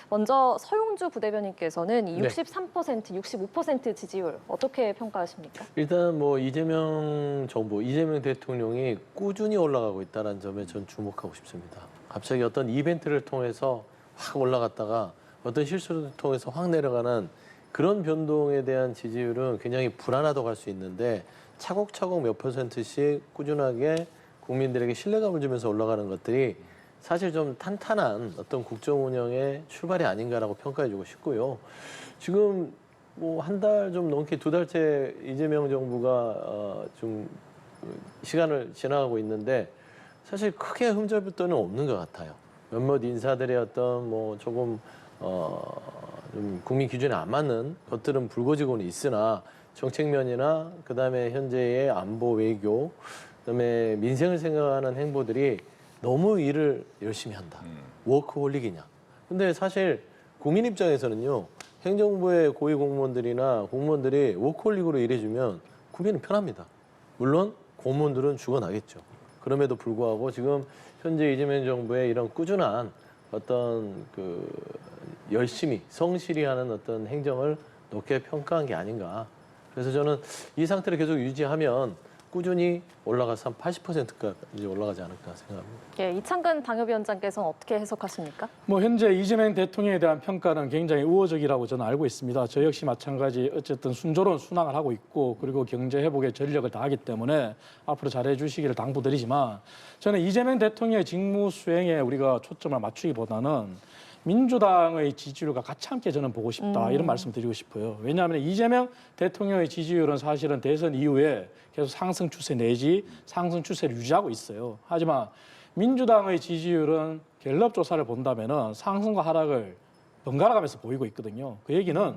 먼저 서용주 부대변인께서는 이 63%, 65% 지지율 어떻게 평가하십니까? 일단 뭐 이재명 정부, 이재명 대통령이 꾸준히 올라가고 있다는 점에 전 주목하고 싶습니다. 갑자기 어떤 이벤트를 통해서 확 올라갔다가 어떤 실수를 통해서 확 내려가는 그런 변동에 대한 지지율은 굉장히 불안하다고 할 수 있는데 차곡차곡 몇 %씩 꾸준하게 국민들에게 신뢰감을 주면서 올라가는 것들이 사실 좀 탄탄한 어떤 국정 운영의 출발이 아닌가라고 평가해주고 싶고요. 지금 뭐 한 달 좀 넘게 2달째 이재명 정부가 좀 시간을 지나가고 있는데 사실 크게 흠잡을 데는 없는 것 같아요. 몇몇 인사들의 어떤 뭐 조금 좀 국민 기준에 안 맞는 것들은 불거지고는 있으나 정책면이나 그다음에 현재의 안보 외교 그다음에 민생을 생각하는 행보들이 너무 일을 열심히 한다. 워크홀릭이냐. 근데 사실 국민 입장에서는요. 행정부의 고위 공무원들이나 공무원들이 워크홀릭으로 일해주면 국민은 편합니다. 물론 공무원들은 죽어나겠죠. 그럼에도 불구하고 지금 현재 이재명 정부의 이런 꾸준한 어떤 그 열심히 성실히 하는 어떤 행정을 높게 평가한 게 아닌가. 그래서 저는 이 상태를 계속 유지하면 꾸준히 올라가서 한 80%까지 이제 올라가지 않을까 생각합니다. 예, 이창근 당협위원장께서는 어떻게 해석하십니까? 뭐 현재 이재명 대통령에 대한 평가는 굉장히 우호적이라고 저는 알고 있습니다. 저 역시 마찬가지 어쨌든 순조로운 순항을 하고 있고 그리고 경제 회복에 전력을 다하기 때문에 앞으로 잘해 주시기를 당부드리지만 저는 이재명 대통령의 직무 수행에 우리가 초점을 맞추기보다는 민주당의 지지율과 같이 함께 저는 보고 싶다 이런 말씀 드리고 싶어요. 왜냐하면 이재명 대통령의 지지율은 사실은 대선 이후에 계속 상승 추세 내지 상승 추세를 유지하고 있어요. 하지만 민주당의 지지율은 갤럽 조사를 본다면은 상승과 하락을 번갈아가면서 보이고 있거든요. 그 얘기는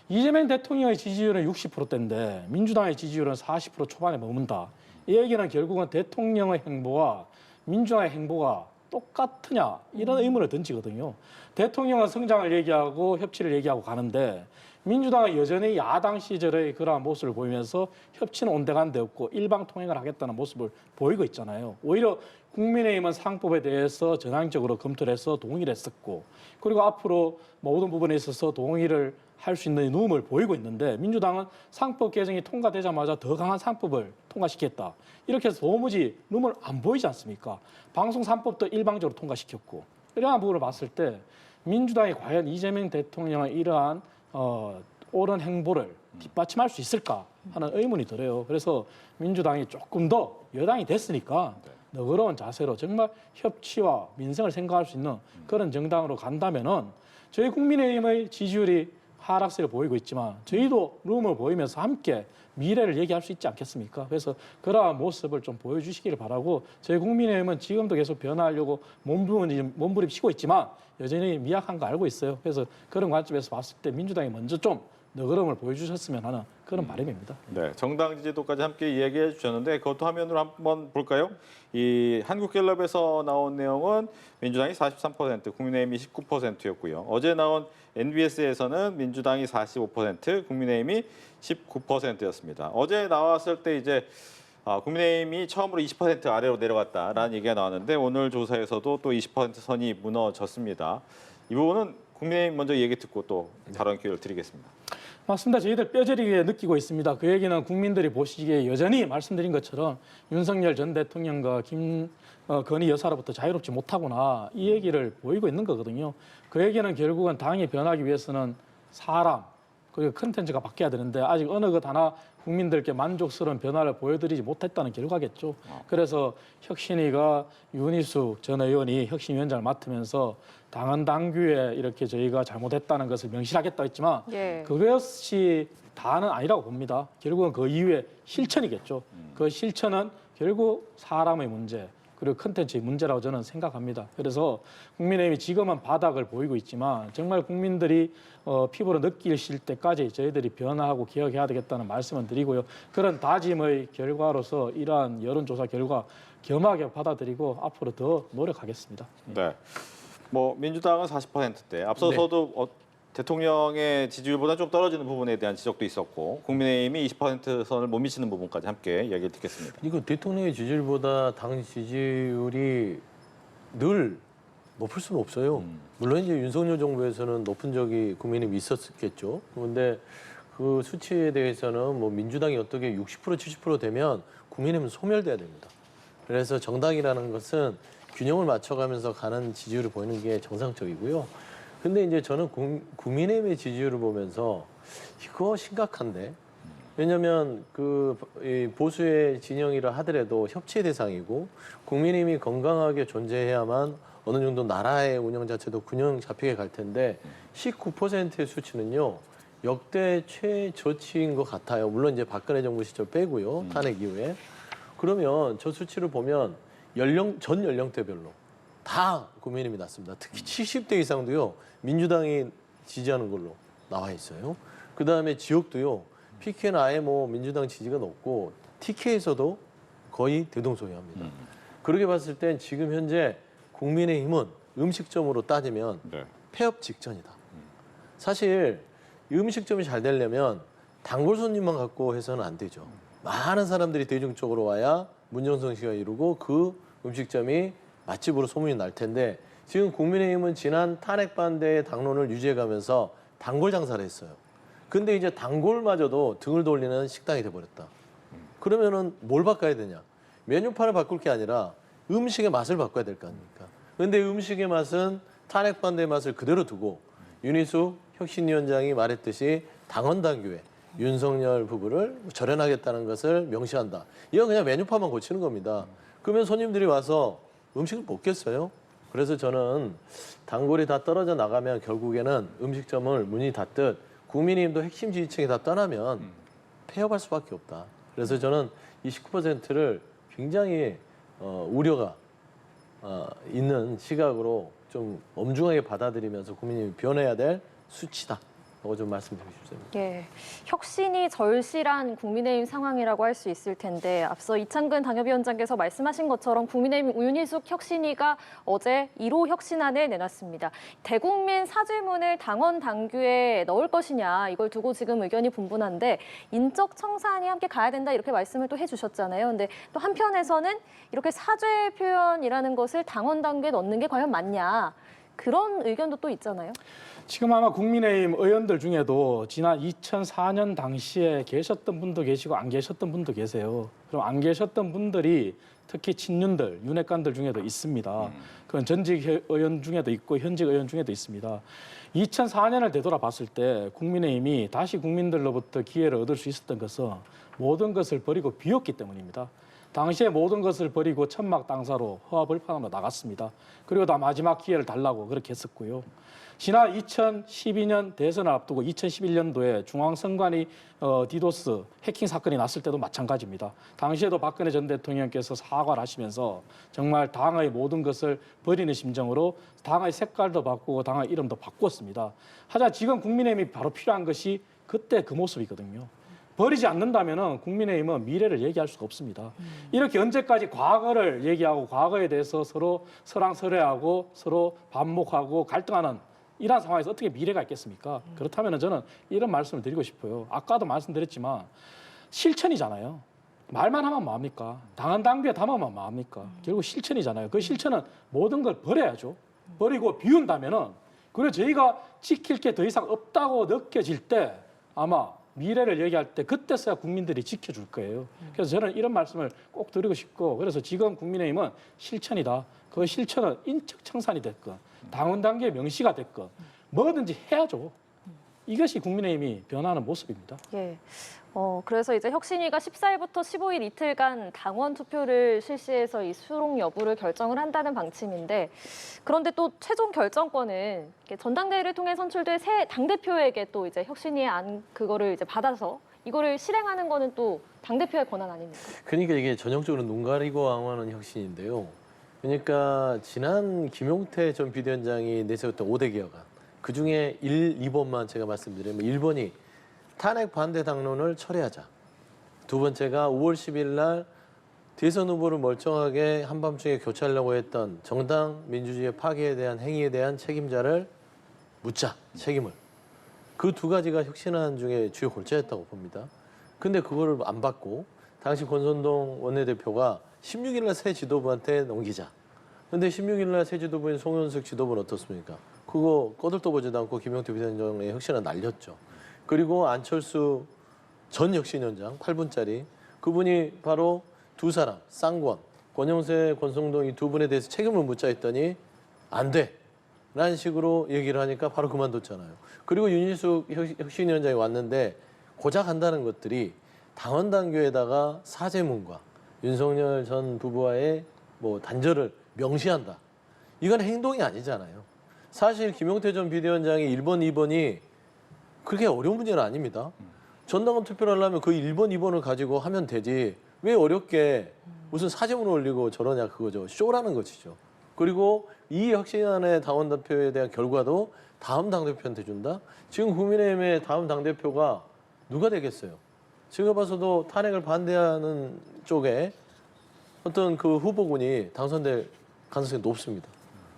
이재명 대통령의 지지율은 60%대인데 민주당의 지지율은 40% 초반에 머문다. 이 얘기는 결국은 대통령의 행보와 민주당의 행보가 똑같으냐 이런 의문을 던지거든요. 대통령은 성장을 얘기하고 협치를 얘기하고 가는데 민주당은 여전히 야당 시절의 그러한 모습을 보이면서 협치는 온데간데 없고 일방통행을 하겠다는 모습을 보이고 있잖아요. 오히려 국민의힘은 상법에 대해서 전향적으로 검토를 해서 동의를 했었고 그리고 앞으로 모든 부분에 있어서 동의를 할 수 있는 누움을 보이고 있는데 민주당은 상법 개정이 통과되자마자 더 강한 상법을 통과시켰다. 이렇게 해서 도무지 눈을 안 보이지 않습니까? 방송 3법도 일방적으로 통과시켰고 이러한 부분을 봤을 때 민주당이 과연 이재명 대통령의 이러한 옳은 행보를 뒷받침할 수 있을까 하는 의문이 들어요. 그래서 민주당이 조금 더 여당이 됐으니까 너그러운 자세로 정말 협치와 민생을 생각할 수 있는 그런 정당으로 간다면은 저희 국민의힘의 지지율이 하락세를 보이고 있지만 저희도 룸을 보이면서 함께 미래를 얘기할 수 있지 않겠습니까? 그래서 그러한 모습을 좀 보여주시기를 바라고 저희 국민의힘은 지금도 계속 변화하려고 몸부림치고 있지만 여전히 미약한 거 알고 있어요. 그래서 그런 관점에서 봤을 때 민주당이 먼저 좀 너그러움을 보여주셨으면 하는 그런 바람입니다. 네, 정당 지지도까지 함께 이야기해 주셨는데 그것도 화면으로 한번 볼까요? 이 한국갤럽에서 나온 내용은 민주당이 43%, 국민의힘이 19%였고요. 어제 나온 NBS에서는 민주당이 45%, 국민의힘이 19%였습니다. 어제 나왔을 때 이제 국민의힘이 처음으로 20% 아래로 내려갔다라는 얘기가 나왔는데 오늘 조사에서도 또 20% 선이 무너졌습니다. 이 부분은 국민의힘 먼저 얘기 듣고 또 발언 기회를 드리겠습니다. 맞습니다. 저희들 뼈저리게 느끼고 있습니다. 그 얘기는 국민들이 보시기에 여전히 말씀드린 것처럼 윤석열 전 대통령과 김건희 여사로부터 자유롭지 못하구나 이 얘기를 보이고 있는 거거든요. 그 얘기는 결국은 당이 변하기 위해서는 사람 그리고 컨텐츠가 바뀌어야 되는데 아직 어느 것 하나 국민들께 만족스러운 변화를 보여드리지 못했다는 결과겠죠. 그래서 혁신위가 윤희숙 전 의원이 혁신위원장을 맡으면서 당헌 당규에 이렇게 저희가 잘못했다는 것을 명시하겠다 했지만 예. 그것이 다는 아니라고 봅니다. 결국은 그 이후에 실천이겠죠. 그 실천은 결국 사람의 문제 그리고 컨텐츠의 문제라고 저는 생각합니다. 그래서 국민의힘이 지금은 바닥을 보이고 있지만 정말 국민들이 피부로 느끼실 때까지 저희들이 변화하고 개혁해야 되겠다는 말씀을 드리고요. 그런 다짐의 결과로서 이러한 여론조사 결과 겸하게 받아들이고 앞으로 더 노력하겠습니다. 네. 뭐 민주당은 40%대. 앞서서도 대통령의 지지율보다 좀 떨어지는 부분에 대한 지적도 있었고 국민의힘이 20% 선을 못 미치는 부분까지 함께 이야기를 듣겠습니다. 이거 대통령의 지지율보다 당 지지율이 늘 높을 수는 없어요. 물론 이제 윤석열 정부에서는 높은 적이 국민의힘이 있었겠죠. 그런데 그 수치에 대해서는 뭐 민주당이 어떻게 60% 70% 되면 국민의힘은 소멸돼야 됩니다. 그래서 정당이라는 것은 균형을 맞춰가면서 가는 지지율을 보이는 게 정상적이고요. 근데 이제 저는 국민의힘의 지지율을 보면서 이거 심각한데 왜냐하면 그 보수의 진영이라 하더라도 협치의 대상이고 국민의힘이 건강하게 존재해야만 어느 정도 나라의 운영 자체도 균형 잡히게 갈 텐데 19%의 수치는요 역대 최저치인 것 같아요. 물론 이제 박근혜 정부 시절 빼고요 탄핵 이후에 그러면 저 수치를 보면 전 연령대별로 다 국민의힘이 낮습니다. 특히 70대 이상도요 민주당이 지지하는 걸로 나와 있어요. 그 다음에 지역도요 PK는 아예 뭐 민주당 지지가 높고 TK에서도 거의 대동소이합니다. 그렇게 봤을 땐 지금 현재 국민의힘은 음식점으로 따지면 폐업 직전이다. 사실 음식점이 잘 되려면 단골 손님만 갖고 해서는 안 되죠. 많은 사람들이 대중적으로 와야 문정성 씨가 이루고 그 음식점이 맛집으로 소문이 날 텐데 지금 국민의힘은 지난 탄핵 반대의 당론을 유지해가면서 단골 장사를 했어요. 근데 이제 단골마저도 등을 돌리는 식당이 돼버렸다. 그러면은 뭘 바꿔야 되냐? 메뉴판을 바꿀 게 아니라 음식의 맛을 바꿔야 될 거 아닙니까? 근데 음식의 맛은 탄핵 반대의 맛을 그대로 두고 윤희숙 혁신위원장이 말했듯이 당헌 당규에 윤석열 부부를 절연하겠다는 것을 명시한다. 이건 그냥 메뉴판만 고치는 겁니다. 그러면 손님들이 와서 음식을 먹겠어요? 그래서 저는 단골이 다 떨어져 나가면 결국에는 음식점을 문이 닫듯 국민의힘도 핵심 지지층이 다 떠나면 폐업할 수밖에 없다. 그래서 저는 이 19%를 굉장히 우려가 있는 시각으로 좀 엄중하게 받아들이면서 국민이 변해야 될 수치다. 라고 좀 말씀드리고 싶습니다. 예, 혁신이 절실한 국민의힘 상황이라고 할 수 있을 텐데 앞서 이창근 당협위원장께서 말씀하신 것처럼 국민의힘 윤희숙 혁신위가 어제 1호 혁신안을 내놨습니다. 대국민 사죄문을 당원 당규에 넣을 것이냐 이걸 두고 지금 의견이 분분한데 인적 청산이 함께 가야 된다 이렇게 말씀을 또 해주셨잖아요. 근데 또 한편에서는 이렇게 사죄 표현이라는 것을 당원 당규에 넣는 게 과연 맞냐 그런 의견도 또 있잖아요. 지금 아마 국민의힘 의원들 중에도 지난 2004년 당시에 계셨던 분도 계시고 안 계셨던 분도 계세요. 그럼 안 계셨던 분들이 특히 친윤들, 윤핵관들 중에도 있습니다. 그건 전직 의원 중에도 있고 현직 의원 중에도 있습니다. 2004년을 되돌아봤을 때 국민의힘이 다시 국민들로부터 기회를 얻을 수 있었던 것은 모든 것을 버리고 비웠기 때문입니다. 당시에 모든 것을 버리고 천막 당사로 허화벌판으로 나갔습니다. 그리고 다 마지막 기회를 달라고 그렇게 했었고요. 지난 2012년 대선을 앞두고 2011년도에 중앙선관위 디도스 해킹 사건이 났을 때도 마찬가지입니다. 당시에도 박근혜 전 대통령께서 사과를 하시면서 정말 당의 모든 것을 버리는 심정으로 당의 색깔도 바꾸고 당의 이름도 바꾸었습니다. 하지만 지금 국민의힘이 바로 필요한 것이 그때 그 모습이거든요. 버리지 않는다면 국민의힘은 미래를 얘기할 수가 없습니다. 이렇게 언제까지 과거를 얘기하고 과거에 대해서 서로 설왕설래하고 서로 반목하고 갈등하는 이러한 상황에서 어떻게 미래가 있겠습니까? 그렇다면 저는 이런 말씀을 드리고 싶어요. 아까도 말씀드렸지만 실천이잖아요. 말만 하면 뭐합니까? 당한 당규에 담으면 뭐합니까? 결국 실천이잖아요. 그 실천은 모든 걸 버려야죠. 버리고 비운다면은 그리고 저희가 지킬 게 더 이상 없다고 느껴질 때 아마 미래를 얘기할 때 그때서야 국민들이 지켜줄 거예요. 그래서 저는 이런 말씀을 꼭 드리고 싶고 그래서 지금 국민의힘은 실천이다. 그 실천은 인적 청산이 됐건 당원 단계의 명시가 됐건 뭐든지 해야죠. 이것이 국민의힘이 변하는 모습입니다. 예. 그래서 이제 혁신위가 14일부터 15일 이틀간 당원 투표를 실시해서 이 수록 여부를 결정을 한다는 방침인데 그런데 또 최종 결정권은 전당대회를 통해 선출된 새 당대표에게 또 이제 혁신위의 그거를 이제 받아서 이거를 실행하는 거는 또 당대표의 권한 아닙니까? 그러니까 이게 전형적으로 눈 가리고 왕하는 혁신인데요. 그러니까 지난 김용태 전 비대위원장이 내세웠던 5대 개혁안 그중에 1, 2번만 제가 말씀드리면 1번이 탄핵 반대 당론을 철회하자. 두 번째가 5월 10일 날 대선 후보를 멀쩡하게 한밤중에 교체하려고 했던 정당 민주주의 파괴에 대한 행위에 대한 책임자를 묻자, 책임을. 그 두 가지가 혁신안 중에 주요 골자였다고 봅니다. 근데 그거를 안 받고 당시 권선동 원내대표가 16일 날 새 지도부한테 넘기자. 근데 16일 날 새 지도부인 송현석 지도부는 어떻습니까? 그거 꺼들떠보지도 않고 김용태 비대위원장의 혁신안 날렸죠. 그리고 안철수 전 혁신위원장 8분짜리 그분이 바로 두 사람 쌍권, 권영세, 권성동 이 두 분에 대해서 책임을 묻자 했더니 안 돼. 라는 식으로 얘기를 하니까 바로 그만뒀잖아요. 그리고 윤희숙 혁신위원장이 왔는데 고작 한다는 것들이 당원 당규에다가 사죄문과 윤석열 전 부부와의 뭐 단절을 명시한다. 이건 행동이 아니잖아요. 사실 김용태 전 비대위원장의 1번, 2번이 그렇게 어려운 문제는 아닙니다. 전당원 투표를 하려면 그 1번, 2번을 가지고 하면 되지. 왜 어렵게 무슨 사죄문을 올리고 저러냐 그거죠. 쇼라는 것이죠. 그리고 이 혁신안의 당원 대표에 대한 결과도 다음 당대표한테 준다? 지금 국민의힘의 다음 당대표가 누가 되겠어요? 제가 봐서도 탄핵을 반대하는 쪽에 어떤 그 후보군이 당선될 가능성이 높습니다.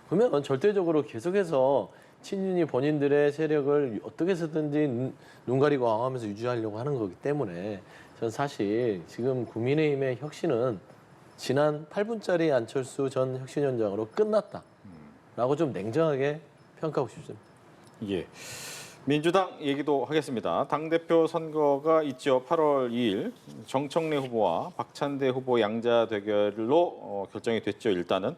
그러면 절대적으로 계속해서 친윤이 본인들의 세력을 어떻게 해서든지 눈 가리고 왕하면서 유지하려고 하는 거기 때문에 전 사실 지금 국민의힘의 혁신은 지난 8분짜리 안철수 전 혁신위원장으로 끝났다라고 좀 냉정하게 평가하고 싶습니다. 예. 민주당 얘기도 하겠습니다. 당대표 선거가 있죠. 8월 2일 정청래 후보와 박찬대 후보 양자 대결로 결정이 됐죠. 일단은.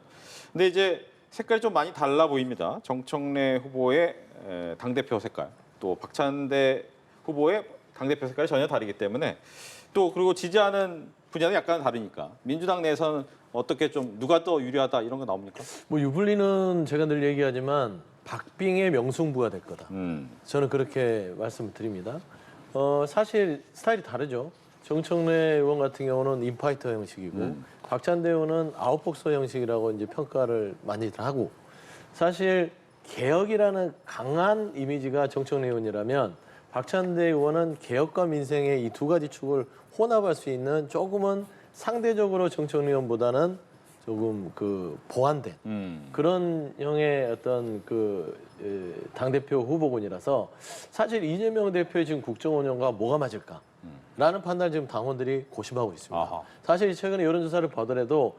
근데 이제 색깔이 좀 많이 달라 보입니다. 정청래 후보의 당대표 색깔, 또 박찬대 후보의 당대표 색깔이 전혀 다르기 때문에 또 그리고 지지하는 분야는 약간 다르니까 민주당 내에서는 어떻게 좀 누가 더 유리하다 이런 거 나옵니까? 뭐 유불리는 제가 늘 얘기하지만 박빙의 명승부가 될 거다. 저는 그렇게 말씀을 드립니다. 사실 스타일이 다르죠. 정청래 의원 같은 경우는 인파이터 형식이고 박찬대 의원은 아웃복서 형식이라고 이제 평가를 많이들 하고 사실 개혁이라는 강한 이미지가 정청래 의원이라면 박찬대 의원은 개혁과 민생의 이 두 가지 축을 혼합할 수 있는 조금은 상대적으로 정청래 의원보다는 조금 그 보완된 그런 형의 어떤 그 당대표 후보군이라서 사실 이재명 대표의 지금 국정 운영과 뭐가 맞을까? 라는 판단을 지금 당원들이 고심하고 있습니다. 아하. 사실 최근에 여론조사를 보더라도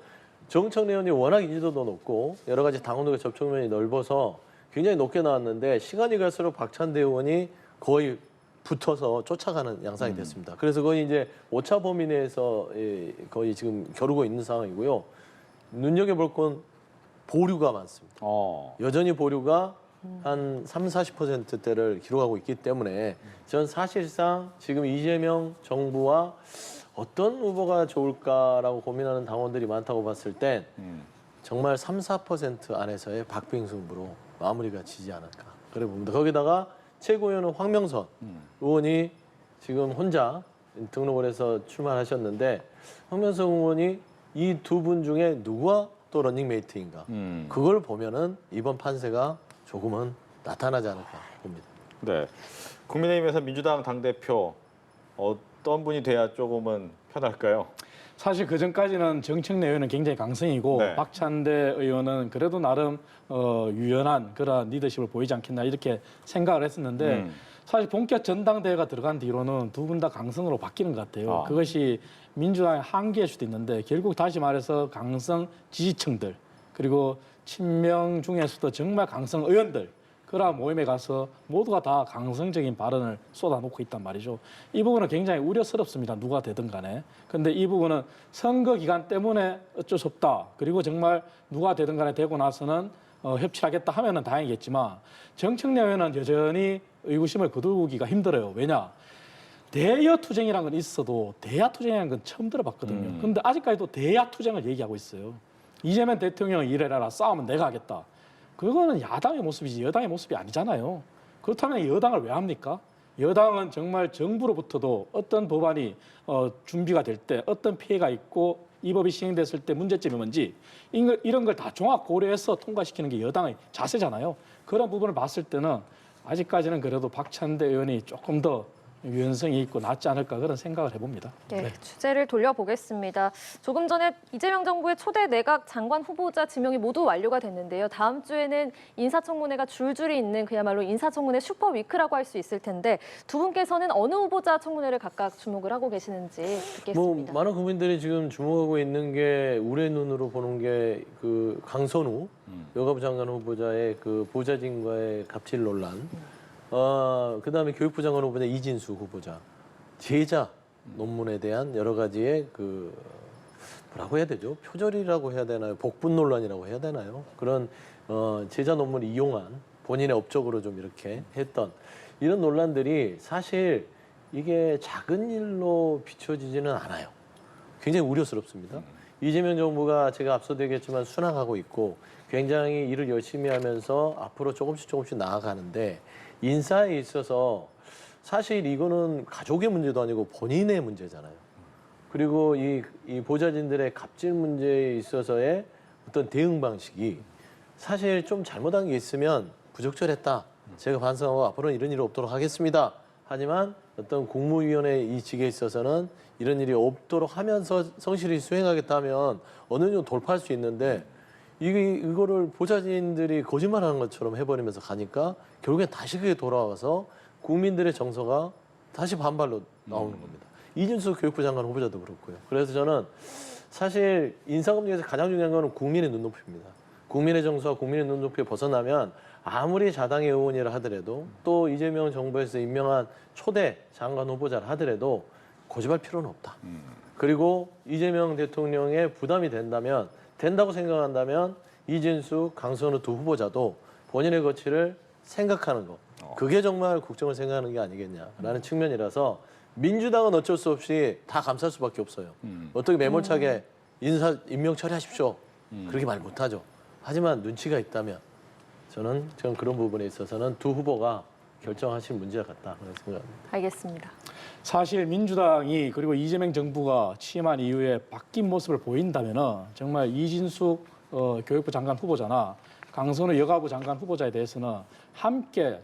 정청래 의원이 워낙 인지도도 높고 여러 가지 당원들과 접촉면이 넓어서 굉장히 높게 나왔는데 시간이 갈수록 박찬대 의원이 거의 붙어서 쫓아가는 양상이 됐습니다. 그래서 거의 이제 오차 범위 내에서 거의 지금 겨루고 있는 상황이고요. 눈여겨볼 건 보류가 많습니다. 여전히 보류가 한 30-40%대를 기록하고 있기 때문에 전 사실상 지금 이재명 정부와 어떤 후보가 좋을까라고 고민하는 당원들이 많다고 봤을 땐 정말 3-4% 안에서의 박빙승부로 마무리가 지지 않을까 그래 봅니다. 거기다가 최고위원은 황명선 의원이 지금 혼자 등록을 해서 출마하셨는데 황명선 의원이 이 두 분 중에 누가 또 러닝메이트인가 그걸 보면은 이번 판세가 조금은 나타나지 않을까 봅니다. 네. 국민의힘에서 민주당 당대표 어떤 분이 돼야 조금은 편할까요? 사실 그 전까지는 정청래 의원은 굉장히 강성이고 네. 박찬대 의원은 그래도 나름 유연한 그런 리더십을 보이지 않겠나 이렇게 생각을 했었는데 사실 본격 전당대회가 들어간 뒤로는 두 분 다 강성으로 바뀌는 것 같아요. 그것이 민주당의 한계일 수도 있는데 결국 다시 말해서 강성 지지층들 그리고 친명 중에서도 정말 강성 의원들 그러한 모임에 가서 모두가 다 강성적인 발언을 쏟아놓고 있단 말이죠. 이 부분은 굉장히 우려스럽습니다. 누가 되든 간에. 근데 이 부분은 선거 기간 때문에 어쩔 수 없다. 그리고 정말 누가 되든 간에 되고 나서는 협치하겠다 하면은 다행이겠지만 정청래 의원은 여전히 의구심을 거두기가 힘들어요. 왜냐? 대여 투쟁이라는 건 있어도 대야 투쟁이라는 건 처음 들어봤거든요. 근데 아직까지도 대야 투쟁을 얘기하고 있어요. 이재명 대통령 이래라 싸우면 내가 하겠다. 그거는 야당의 모습이지 여당의 모습이 아니잖아요. 그렇다면 여당을 왜 합니까? 여당은 정말 정부로부터도 어떤 법안이 준비가 될 때 어떤 피해가 있고 이 법이 시행됐을 때 문제점이 뭔지 이런 걸 다 종합 고려해서 통과시키는 게 여당의 자세잖아요. 그런 부분을 봤을 때는 아직까지는 그래도 박찬대 의원이 조금 더 유연성이 있고 낫지 않을까 그런 생각을 해봅니다. 네, 주제를 돌려보겠습니다. 조금 전에 이재명 정부의 초대 내각 장관 후보자 지명이 모두 완료가 됐는데요. 다음 주에는 인사청문회가 줄줄이 있는 그야말로 인사청문회 슈퍼위크라고 할 수 있을 텐데 두 분께서는 어느 후보자 청문회를 각각 주목을 하고 계시는지 듣겠습니다. 많은 국민들이 지금 주목하고 있는 게 우려의 눈으로 보는 게 그 강선우 여가부 장관 후보자의 그 보좌진과의 갑질 논란. 그다음에 교육부 장관 후보자 이진수 후보자 제자 논문에 대한 여러 가지의 그 뭐라고 해야 되죠? 표절이라고 해야 되나요? 복분 논란이라고 해야 되나요? 그런 제자 논문을 이용한 본인의 업적으로 좀 이렇게 했던 이런 논란들이 사실 이게 작은 일로 비춰지지는 않아요. 굉장히 우려스럽습니다. 이재명 정부가 제가 앞서도 얘기했지만 순항하고 있고 굉장히 일을 열심히 하면서 앞으로 조금씩 나아가는데 인사에 있어서 사실 이거는 가족의 문제도 아니고 본인의 문제잖아요. 그리고 이 보좌진들의 갑질 문제에 있어서의 어떤 대응 방식이 사실 좀 잘못한 게 있으면 부적절했다. 제가 반성하고 앞으로는 이런 일이 없도록 하겠습니다. 하지만 어떤 국무위원회 이직에 있어서는 이런 일이 없도록 하면서 성실히 수행하겠다 하면 어느 정도 돌파할 수 있는데 이거를 보좌진들이 거짓말하는 것처럼 해버리면서 가니까 결국엔 다시 그게 돌아와서 국민들의 정서가 다시 반발로 나오는 겁니다. 이준수 교육부 장관 후보자도 그렇고요. 그래서 저는 사실 인사검증에서 가장 중요한 거는 국민의 눈높이입니다. 국민의 정서와 국민의 눈높이에 벗어나면 아무리 자당의 의원이라 하더라도 또 이재명 정부에서 임명한 초대 장관 후보자라 하더라도 고집할 필요는 없다. 그리고 이재명 대통령의 부담이 된다고 생각한다면 이진수, 강선우 두 후보자도 본인의 거취를 생각하는 거. 그게 정말 국정을 생각하는 게 아니겠냐라는 측면이라서 민주당은 어쩔 수 없이 다 감쌀 수밖에 없어요. 어떻게 매몰차게 임명 처리하십시오. 그렇게 말 못하죠. 하지만 눈치가 있다면 저는 그런 부분에 있어서는 두 후보가 결정하실 문제 같다 그런 생각합니다. 알겠습니다. 사실 민주당이 그리고 이재명 정부가 취임한 이후에 바뀐 모습을 보인다면은 정말 이진숙 교육부 장관 후보자나 강선우 여가부 장관 후보자에 대해서는 함께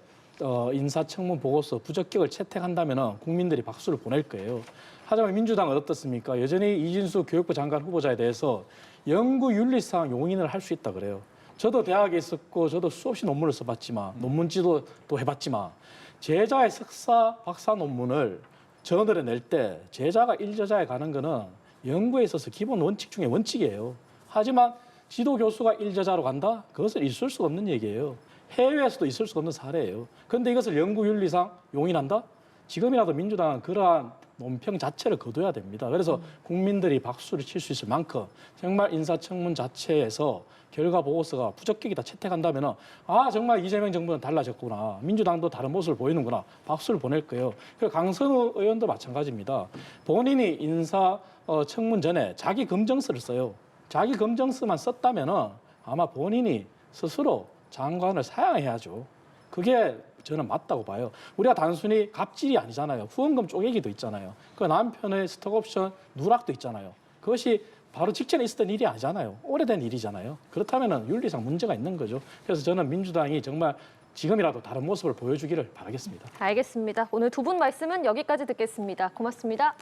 인사청문 보고서 부적격을 채택한다면은 국민들이 박수를 보낼 거예요. 하지만 민주당은 어떻습니까? 여전히 이진숙 교육부 장관 후보자에 대해서 연구윤리상 용인을 할 수 있다 그래요. 저도 대학에 있었고 저도 수없이 논문을 써봤지만 논문지도 또 해봤지만 제자의 석사, 박사 논문을 저널에 낼 때 제자가 일저자에 가는 거는 연구에 있어서 기본 원칙 중에 원칙이에요. 하지만 지도 교수가 일저자로 간다? 그것은 있을 수가 없는 얘기예요. 해외에서도 있을 수가 없는 사례예요. 그런데 이것을 연구윤리상 용인한다? 지금이라도 민주당은 그러한 논평 자체를 거둬야 됩니다. 그래서 국민들이 박수를 칠 수 있을 만큼 정말 인사청문 자체에서 결과 보고서가 부적격이다 채택한다면 정말 이재명 정부는 달라졌구나. 민주당도 다른 모습을 보이는구나. 박수를 보낼 거예요. 그리고 강선우 의원도 마찬가지입니다. 본인이 인사 청문 전에 자기 검정서를 써요. 자기 검정서만 썼다면 아마 본인이 스스로 장관을 사양해야죠. 그게 저는 맞다고 봐요. 우리가 단순히 갑질이 아니잖아요. 후원금 쪼개기도 있잖아요. 그 남편의 스톡옵션 누락도 있잖아요. 그것이 바로 직전에 있었던 일이 아니잖아요. 오래된 일이잖아요. 그렇다면 윤리상 문제가 있는 거죠. 그래서 저는 민주당이 정말 지금이라도 다른 모습을 보여주기를 바라겠습니다. 알겠습니다. 오늘 두 분 말씀은 여기까지 듣겠습니다. 고맙습니다.